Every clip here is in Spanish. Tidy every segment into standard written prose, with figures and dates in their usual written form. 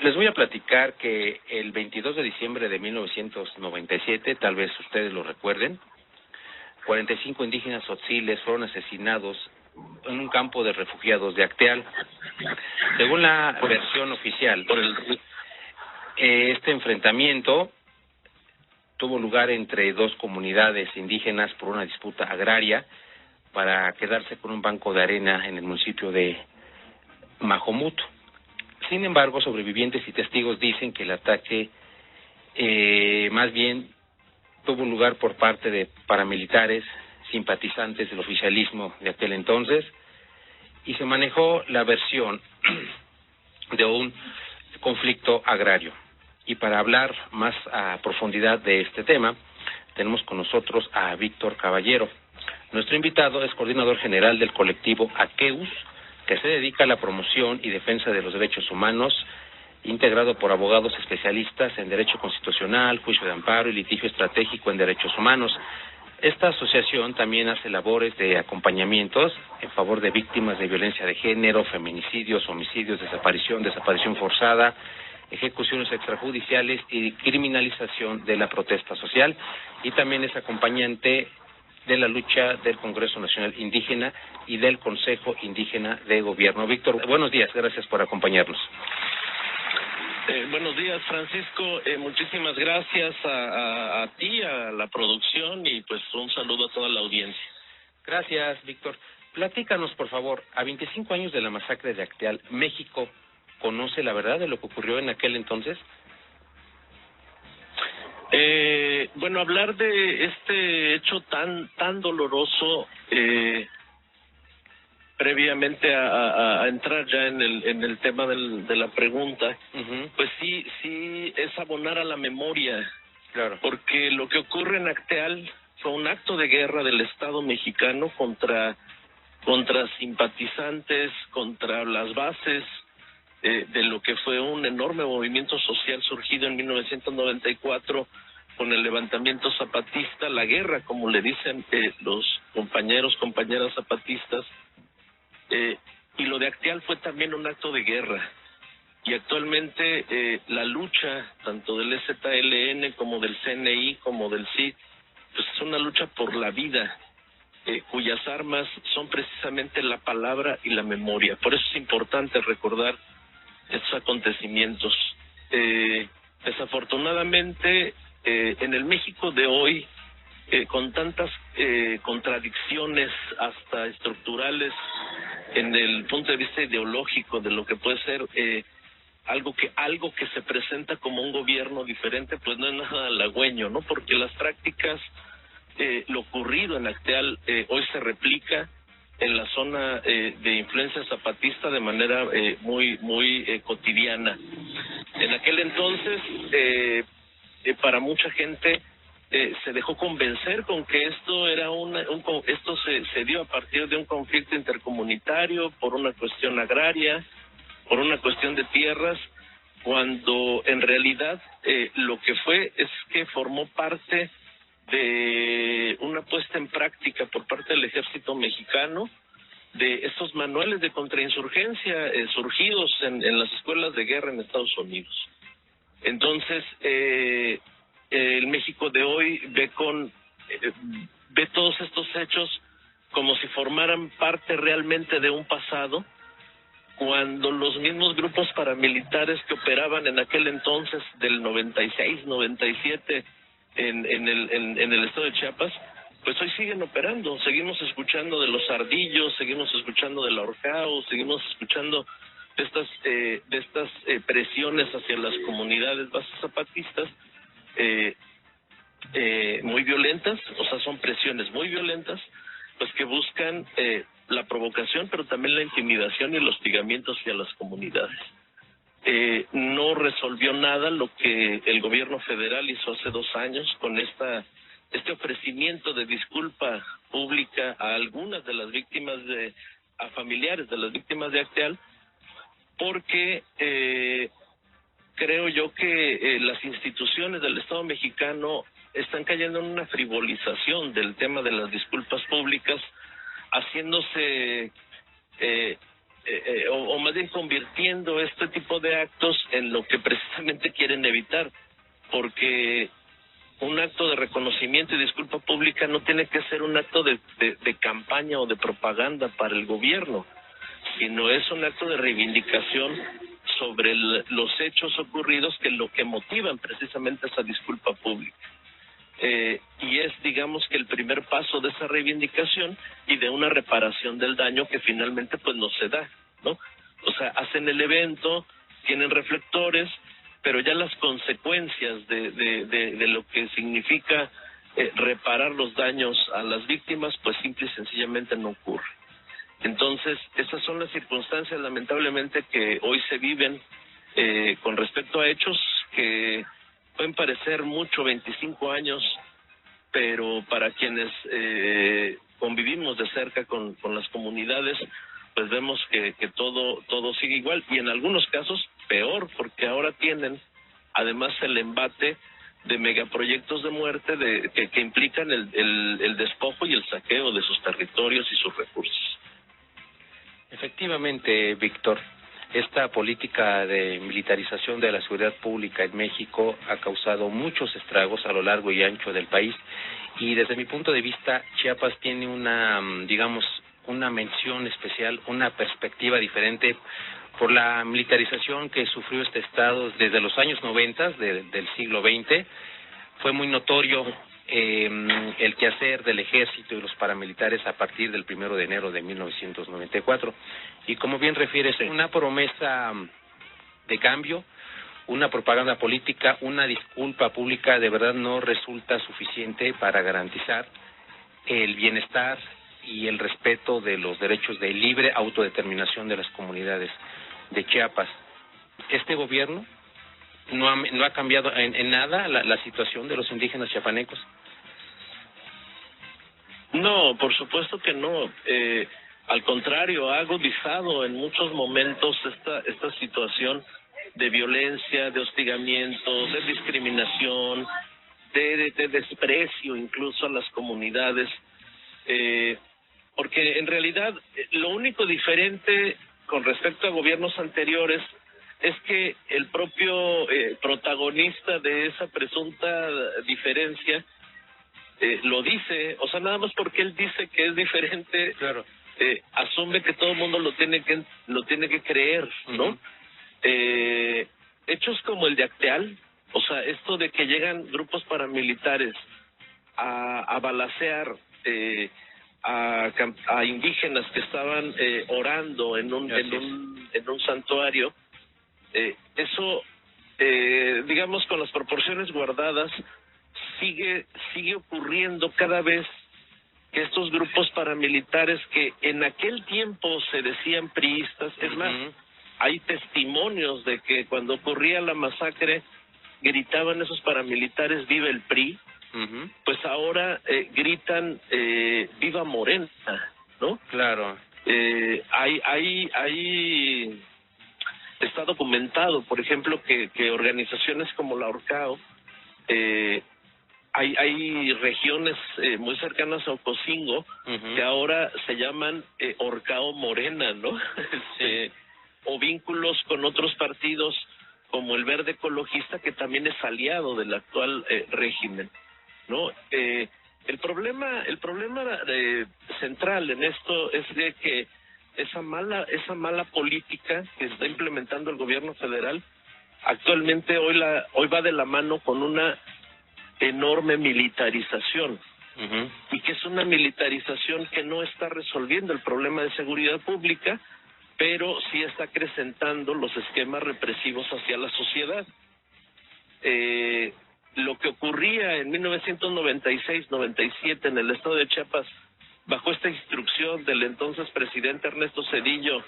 Les voy a platicar que el 22 de diciembre de 1997, tal vez ustedes lo recuerden, 45 indígenas tzotziles fueron asesinados en un campo de refugiados de Acteal. Según la versión oficial, este enfrentamiento tuvo lugar entre dos comunidades indígenas por una disputa agraria para quedarse con un banco de arena en el municipio de Majomut. Sin embargo, sobrevivientes y testigos dicen que el ataque más bien tuvo lugar por parte de paramilitares simpatizantes del oficialismo de aquel entonces, y se manejó la versión de un conflicto agrario. Y para hablar más a profundidad de este tema, tenemos con nosotros a Víctor Caballero. Nuestro invitado es coordinador general del colectivo Aqueus, que se dedica a la promoción y defensa de los derechos humanos, integrado por abogados especialistas en Derecho Constitucional, Juicio de Amparo y Litigio Estratégico en Derechos Humanos. Esta asociación también hace labores de acompañamientos en favor de víctimas de violencia de género, feminicidios, homicidios, desaparición forzada, ejecuciones extrajudiciales y criminalización de la protesta social, y también es acompañante de la lucha del Congreso Nacional Indígena y del Consejo Indígena de Gobierno. Víctor, buenos días, gracias por acompañarnos. Buenos días, Francisco. Muchísimas gracias a ti, a la producción, y pues un saludo a toda la audiencia. Gracias, Víctor. Platícanos, por favor, a 25 años de la masacre de Acteal, ¿México conoce la verdad de lo que ocurrió en aquel entonces? Bueno, hablar de este hecho tan doloroso, previamente a entrar ya en el tema de la pregunta, pues sí es abonar a la memoria, claro, porque lo que ocurre en Acteal fue un acto de guerra del Estado mexicano contra simpatizantes, contra las bases de lo que fue un enorme movimiento social surgido en 1994 con el levantamiento zapatista, la guerra, como le dicen los compañeras zapatistas. Y lo de Acteal fue también un acto de guerra, y actualmente la lucha tanto del EZLN como del CNI como del CID, pues es una lucha por la vida, cuyas armas son precisamente la palabra y la memoria. Por eso es importante recordar estos acontecimientos. Desafortunadamente, en el México de hoy, con tantas contradicciones hasta estructurales en el punto de vista ideológico de lo que puede ser algo que se presenta como un gobierno diferente, pues no es nada halagüeño, ¿no? Porque las prácticas, lo ocurrido en Acteal hoy se replica en la zona de influencia zapatista de manera muy cotidiana. En aquel entonces, para mucha gente se dejó convencer con que esto era esto se dio a partir de un conflicto intercomunitario por una cuestión agraria, por una cuestión de tierras, cuando en realidad lo que fue es que formó parte de una puesta en práctica por parte del ejército mexicano de estos manuales de contrainsurgencia surgidos en las escuelas de guerra en Estados Unidos. Entonces, el México de hoy ve todos estos hechos como si formaran parte realmente de un pasado, cuando los mismos grupos paramilitares que operaban en aquel entonces del 96, 97 en el estado de Chiapas, pues hoy siguen operando. Seguimos escuchando de los ardillos, seguimos escuchando del ahorcao, seguimos escuchando de estas presiones hacia las comunidades bases zapatistas, muy violentas, o sea, son presiones muy violentas, pues que buscan la provocación, pero también la intimidación y el hostigamiento hacia las comunidades. No resolvió nada lo que el gobierno federal hizo hace 2 años con este ofrecimiento de disculpa pública a algunas de las víctimas, a familiares de las víctimas de Acteal, porque creo yo que las instituciones del Estado mexicano están cayendo en una frivolización del tema de las disculpas públicas, haciéndose o más bien convirtiendo este tipo de actos en lo que precisamente quieren evitar, porque un acto de reconocimiento y disculpa pública no tiene que ser un acto de campaña o de propaganda para el gobierno, sino es un acto de reivindicación sobre los hechos ocurridos, que lo que motivan precisamente esa disculpa pública. Y es, digamos, que el primer paso de esa reivindicación y de una reparación del daño que finalmente pues no se da, ¿no? O sea, hacen el evento, tienen reflectores, pero ya las consecuencias de lo que significa reparar los daños a las víctimas, pues simple y sencillamente no ocurre. Entonces, esas son las circunstancias, lamentablemente, que hoy se viven con respecto a hechos que pueden parecer mucho, 25 años, pero para quienes convivimos de cerca con las comunidades, pues vemos que todo sigue igual, y en algunos casos peor, porque ahora tienen además el embate de megaproyectos de muerte que implican el despojo y el saqueo de sus territorios y sus recursos. Efectivamente, Víctor, esta política de militarización de la seguridad pública en México ha causado muchos estragos a lo largo y ancho del país, y desde mi punto de vista Chiapas tiene una, digamos, una mención especial, una perspectiva diferente por la militarización que sufrió este estado desde los años 90 del siglo XX. Fue muy notorio el quehacer del ejército y los paramilitares a partir del 1 de enero de 1994. Y como bien refieres, una promesa de cambio, una propaganda política, una disculpa pública de verdad no resulta suficiente para garantizar el bienestar y el respeto de los derechos de libre autodeterminación de las comunidades de Chiapas. Este gobierno no ha cambiado en nada la situación de los indígenas chiapanecos. No, por supuesto que no. Al contrario, ha agudizado en muchos momentos esta situación de violencia, de hostigamiento, de discriminación, de desprecio incluso a las comunidades, porque en realidad lo único diferente con respecto a gobiernos anteriores es que el propio protagonista de esa presunta diferencia lo dice, o sea, nada más porque él dice que es diferente, claro, asume que todo el mundo lo tiene que creer, ¿no? Uh-huh. Hechos como el de Acteal, o sea, esto de que llegan grupos paramilitares a balacear a indígenas que estaban orando en un santuario, eso, digamos, con las proporciones guardadas, sigue ocurriendo cada vez que estos grupos paramilitares que en aquel tiempo se decían priistas, es más, hay testimonios de que cuando ocurría la masacre gritaban esos paramilitares "viva el PRI", pues ahora gritan "viva Morena", ¿no? Claro. Está documentado, por ejemplo, que organizaciones como la Orcao, hay regiones muy cercanas a Ocosingo que ahora se llaman Orcao Morena, ¿no? O vínculos con otros partidos como el Verde Ecologista, que también es aliado del actual régimen, ¿no? El problema central en esto es de que esa mala política que está implementando el gobierno federal actualmente hoy va de la mano con una enorme militarización, y que es una militarización que no está resolviendo el problema de seguridad pública, pero sí está acrecentando los esquemas represivos hacia la sociedad. Lo que ocurría en 1996-97 en el estado de Chiapas, bajo esta instrucción del entonces presidente Ernesto Zedillo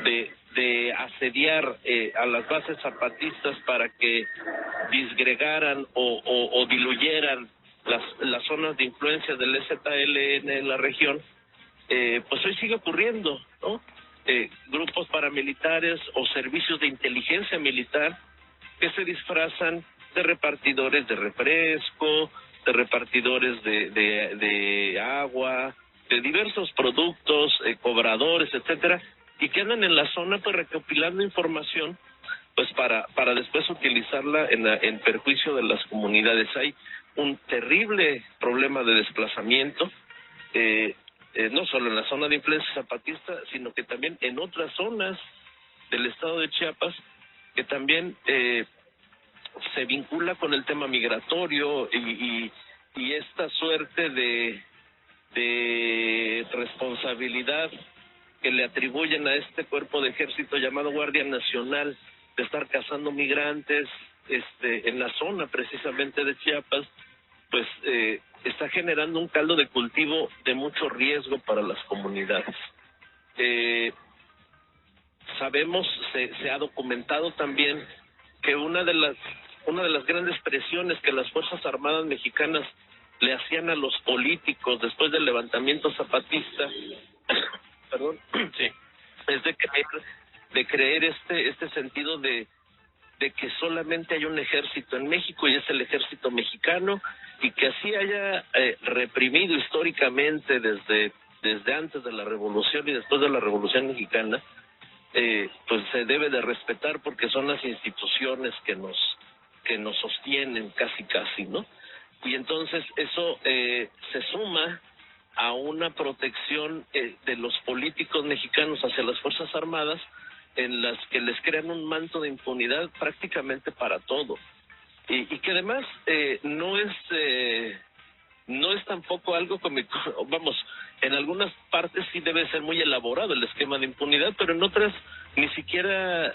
de asediar a las bases zapatistas para que disgregaran o diluyeran las zonas de influencia del EZLN en la región, pues hoy sigue ocurriendo, ¿no? Grupos paramilitares o servicios de inteligencia militar que se disfrazan de repartidores de refresco, de repartidores de agua, de diversos productos, cobradores, etcétera, y que andan en la zona pues recopilando información pues para después utilizarla en perjuicio de las comunidades. Hay un terrible problema de desplazamiento, no solo en la zona de influencia zapatista, sino que también en otras zonas del estado de Chiapas, que también se vincula con el tema migratorio y esta suerte de responsabilidad que le atribuyen a este cuerpo de ejército llamado Guardia Nacional de estar cazando migrantes en la zona precisamente de Chiapas, pues está generando un caldo de cultivo de mucho riesgo para las comunidades. Sabemos, se ha documentado también que una de las grandes presiones que las Fuerzas Armadas mexicanas le hacían a los políticos después del levantamiento zapatista, perdón, sí, es de creer este sentido de que solamente hay un ejército en México y es el ejército mexicano, y que así haya reprimido históricamente desde antes de la revolución y después de la revolución mexicana, pues se debe de respetar porque son las instituciones que nos sostienen casi, ¿no? Y entonces eso se suma a una protección de los políticos mexicanos hacia las Fuerzas Armadas, en las que les crean un manto de impunidad prácticamente para todo, y que además no es tampoco algo como, vamos, en algunas partes sí debe ser muy elaborado el esquema de impunidad, pero en otras ni siquiera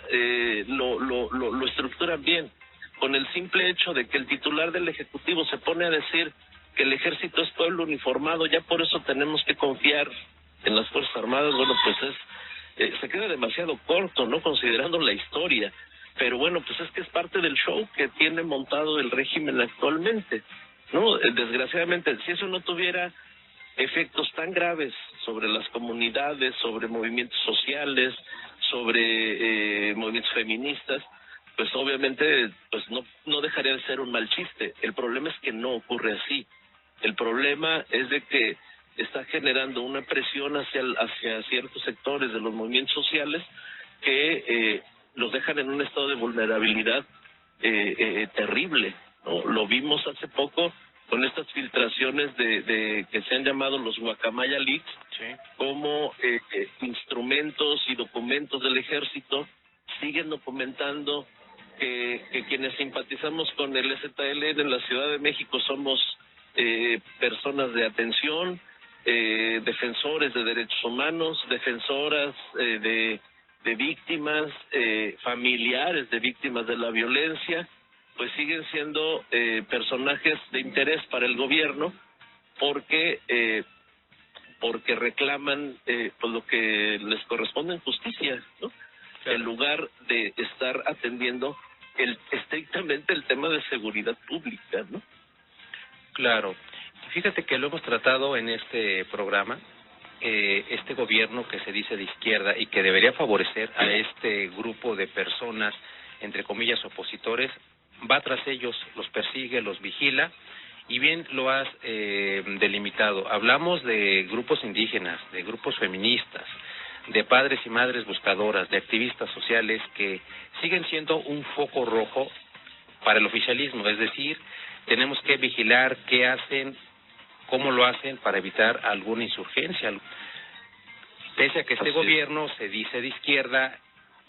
lo estructuran bien. Con el simple hecho de que el titular del Ejecutivo se pone a decir que el ejército es pueblo uniformado, ya por eso tenemos que confiar en las Fuerzas Armadas, bueno, pues se queda demasiado corto, ¿no?, considerando la historia. Pero bueno, pues es que es parte del show que tiene montado el régimen actualmente, ¿no? Desgraciadamente, si eso no tuviera efectos tan graves sobre las comunidades, sobre movimientos sociales, sobre movimientos feministas, pues obviamente pues no dejaría de ser un mal chiste. El problema es que no ocurre así. El problema es de que está generando una presión hacia ciertos sectores de los movimientos sociales que los dejan en un estado de vulnerabilidad terrible, ¿no? Lo vimos hace poco con estas filtraciones de que se han llamado los Guacamaya Leaks, sí, como instrumentos y documentos del ejército siguen documentando que quienes simpatizamos con el EZLN en la Ciudad de México somos personas de atención, defensores de derechos humanos, defensoras de víctimas, familiares de víctimas de la violencia, pues siguen siendo personajes de interés para el gobierno porque reclaman pues lo que les corresponde en justicia, ¿no? Claro. En lugar de estar atendiendo estrictamente el tema de seguridad pública, ¿no? Claro. Fíjate que lo hemos tratado en este programa, este gobierno que se dice de izquierda y que debería favorecer a este grupo de personas, entre comillas, opositores, va tras ellos, los persigue, los vigila, y bien lo has delimitado. Hablamos de grupos indígenas, de grupos feministas, de padres y madres buscadoras, de activistas sociales que siguen siendo un foco rojo para el oficialismo, es decir, tenemos que vigilar qué hacen, cómo lo hacen para evitar alguna insurgencia. Pese a que este gobierno se dice de izquierda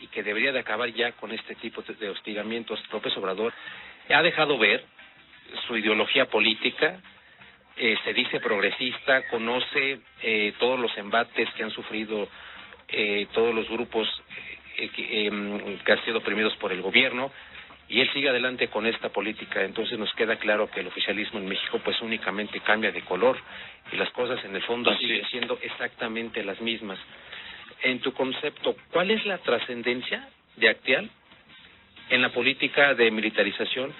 y que debería de acabar ya con este tipo de hostigamientos, López Obrador ha dejado ver su ideología política, se dice progresista, conoce todos los embates que han sufrido todos los grupos que han sido oprimidos por el gobierno, y él sigue adelante con esta política. Entonces nos queda claro que el oficialismo en México pues únicamente cambia de color y las cosas en el fondo siguen siendo exactamente las mismas. En tu concepto, ¿cuál es la trascendencia de Acteal en la política de militarización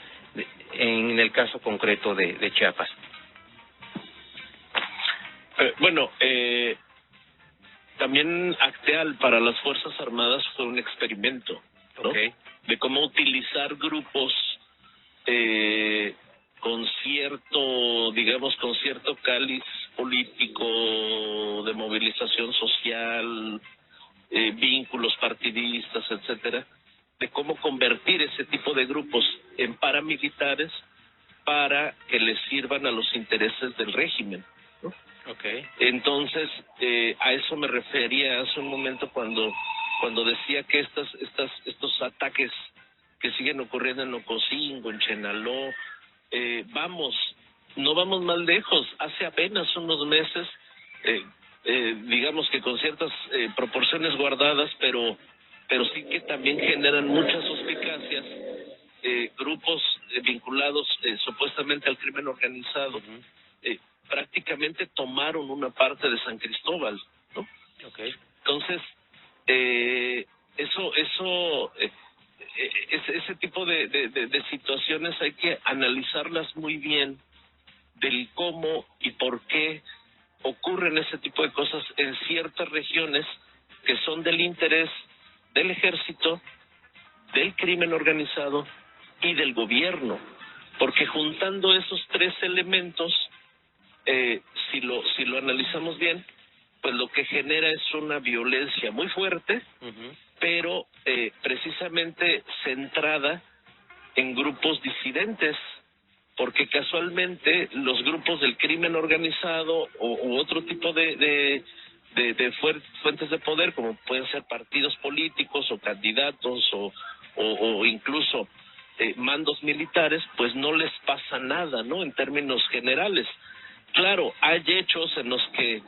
en el caso concreto de Chiapas? También Acteal para las Fuerzas Armadas fue un experimento, ¿no? Okay. De cómo utilizar grupos con cierto cáliz político, de movilización social, vínculos partidistas, etcétera, de cómo convertir ese tipo de grupos en paramilitares para que les sirvan a los intereses del régimen, ¿no? Okay. Entonces, a eso me refería hace un momento cuando decía que estos ataques que siguen ocurriendo en Ocosingo, en Chenaló, no vamos más lejos. Hace apenas unos meses, digamos que con ciertas proporciones guardadas, pero sí que también generan muchas suspicacias, grupos vinculados supuestamente al crimen organizado, prácticamente tomaron una parte de San Cristóbal, ¿no? Okay. Entonces, ese tipo de situaciones hay que analizarlas muy bien, del cómo y por qué ocurren ese tipo de cosas en ciertas regiones que son del interés del ejército, del crimen organizado y del gobierno, porque juntando esos tres elementos, si lo analizamos bien, pues lo que genera es una violencia muy fuerte, pero precisamente centrada en grupos disidentes, porque casualmente los grupos del crimen organizado u otro tipo de fuentes de poder, como pueden ser partidos políticos o candidatos o incluso mandos militares, pues no les pasa nada, ¿no? En términos generales. Claro, hay hechos en los que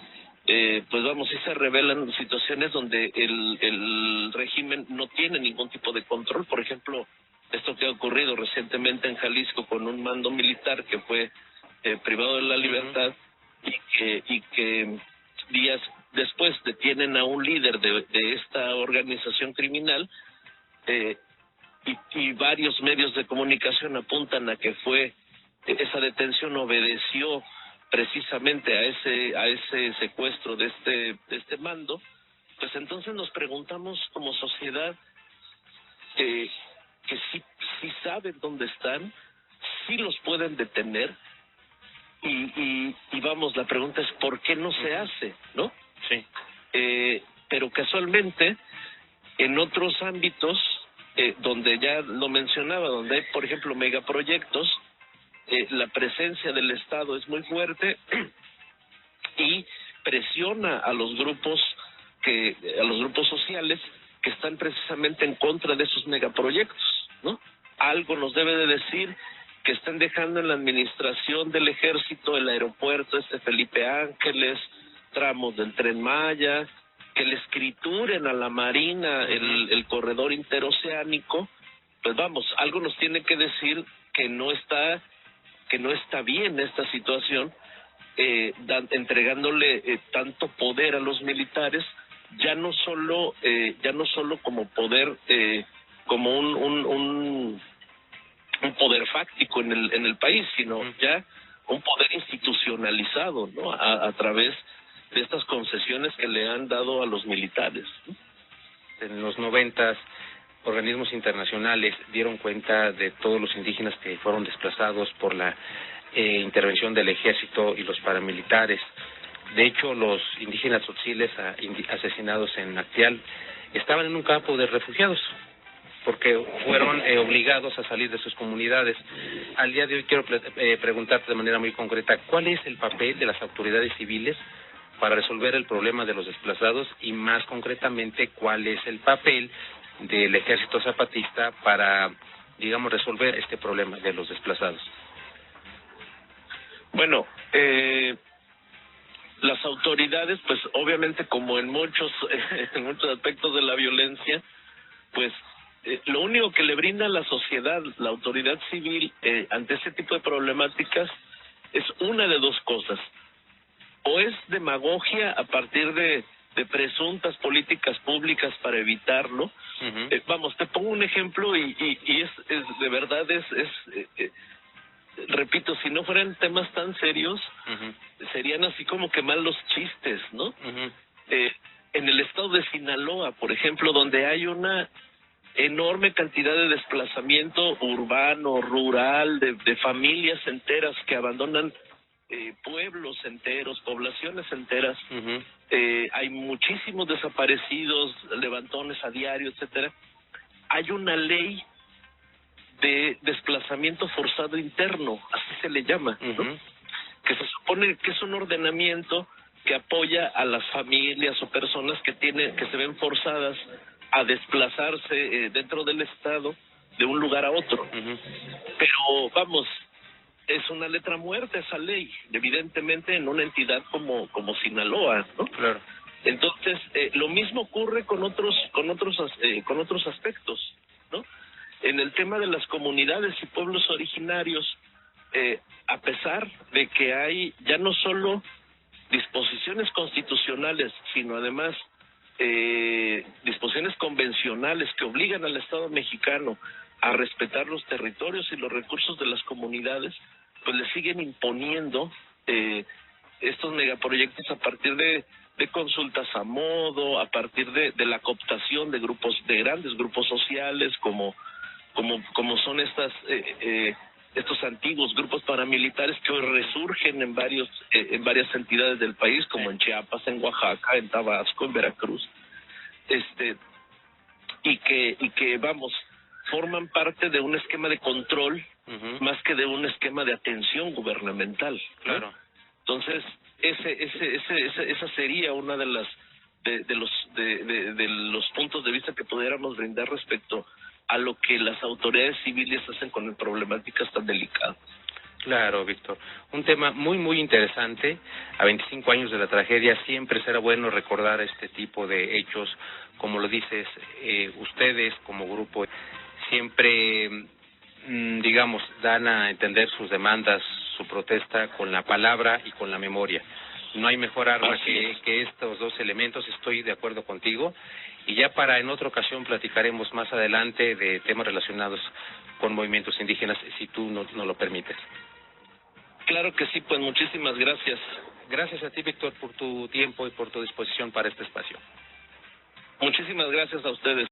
pues vamos, sí se revelan situaciones donde el régimen no tiene ningún tipo de control. Por ejemplo, esto que ha ocurrido recientemente en Jalisco con un mando militar que fue privado de la libertad y que días después detienen a un líder de esta organización criminal, y varios medios de comunicación apuntan a que esa detención obedeció precisamente a ese secuestro de este mando. Pues entonces nos preguntamos como sociedad, que sí saben dónde están, sí los pueden detener, y vamos, la pregunta es ¿por qué no se hace, no? Sí. Pero casualmente en otros ámbitos, donde ya lo mencionaba, donde hay, por ejemplo, megaproyectos, la presencia del Estado es muy fuerte y presiona a los grupos sociales que están precisamente en contra de esos megaproyectos, ¿no? Algo nos debe de decir que están dejando en la administración del ejército el aeropuerto Felipe Ángeles, tramos del Tren Maya, que le escrituren a la Marina el corredor interoceánico. Pues vamos, algo nos tiene que decir que no está bien esta situación, entregándole tanto poder a los militares, ya no solo como poder, como un poder fáctico en el país, sino ya un poder institucionalizado, ¿no? A través de estas concesiones que le han dado a los militares, ¿no? En los 90, organismos internacionales dieron cuenta de todos los indígenas que fueron desplazados por la intervención del ejército y los paramilitares. De hecho, los indígenas tzotziles asesinados en Acteal estaban en un campo de refugiados porque fueron obligados a salir de sus comunidades. Al día de hoy quiero preguntarte de manera muy concreta, ¿cuál es el papel de las autoridades civiles para resolver el problema de los desplazados y más concretamente cuál es el papel del Ejército Zapatista para, digamos, resolver este problema de los desplazados? Bueno, las autoridades, pues obviamente como en muchos aspectos de la violencia, pues lo único que le brinda a la sociedad, la autoridad civil, ante ese tipo de problemáticas, es una de dos cosas: o es demagogia a partir de presuntas políticas públicas para evitarlo. Vamos, te pongo un ejemplo y es de verdad repito, si no fueran temas tan serios, serían así como que malos chistes, ¿no? En el estado de Sinaloa, por ejemplo, donde hay una enorme cantidad de desplazamiento urbano, rural, de familias enteras que abandonan pueblos enteros, poblaciones enteras. Hay muchísimos desaparecidos, levantones a diario, etcétera. Hay una ley de desplazamiento forzado interno, así se le llama, ¿no? Que se supone que es un ordenamiento que apoya a las familias o personas que se ven forzadas a desplazarse dentro del estado de un lugar a otro. Pero vamos, es una letra muerta esa ley, evidentemente en una entidad como Sinaloa, ¿no? Claro. Entonces, lo mismo ocurre con otros aspectos, ¿no? En el tema de las comunidades y pueblos originarios, a pesar de que hay ya no solo disposiciones constitucionales, sino además disposiciones convencionales que obligan al Estado mexicano a respetar los territorios y los recursos de las comunidades, pues le siguen imponiendo estos megaproyectos a partir de consultas a modo, a partir de la cooptación de grandes grupos sociales como son estos antiguos grupos paramilitares que hoy resurgen en varias entidades del país, como en Chiapas, en Oaxaca, en Tabasco, en Veracruz, y que vamos, forman parte de un esquema de control más que de un esquema de atención gubernamental, ¿no? Claro. Entonces, esa sería una de los puntos de vista que pudiéramos brindar respecto a lo que las autoridades civiles hacen con problemáticas tan delicadas. Claro, Víctor. Un tema muy, muy interesante. A 25 años de la tragedia siempre será bueno recordar este tipo de hechos. Como lo dices, ustedes como grupo siempre, digamos, dan a entender sus demandas, su protesta con la palabra y con la memoria. No hay mejor arma que estos dos elementos, estoy de acuerdo contigo. Y ya en otra ocasión platicaremos más adelante de temas relacionados con movimientos indígenas, si tú no lo permites. Claro que sí, pues muchísimas gracias. Gracias a ti, Víctor, por tu tiempo y por tu disposición para este espacio. Muchísimas gracias a ustedes.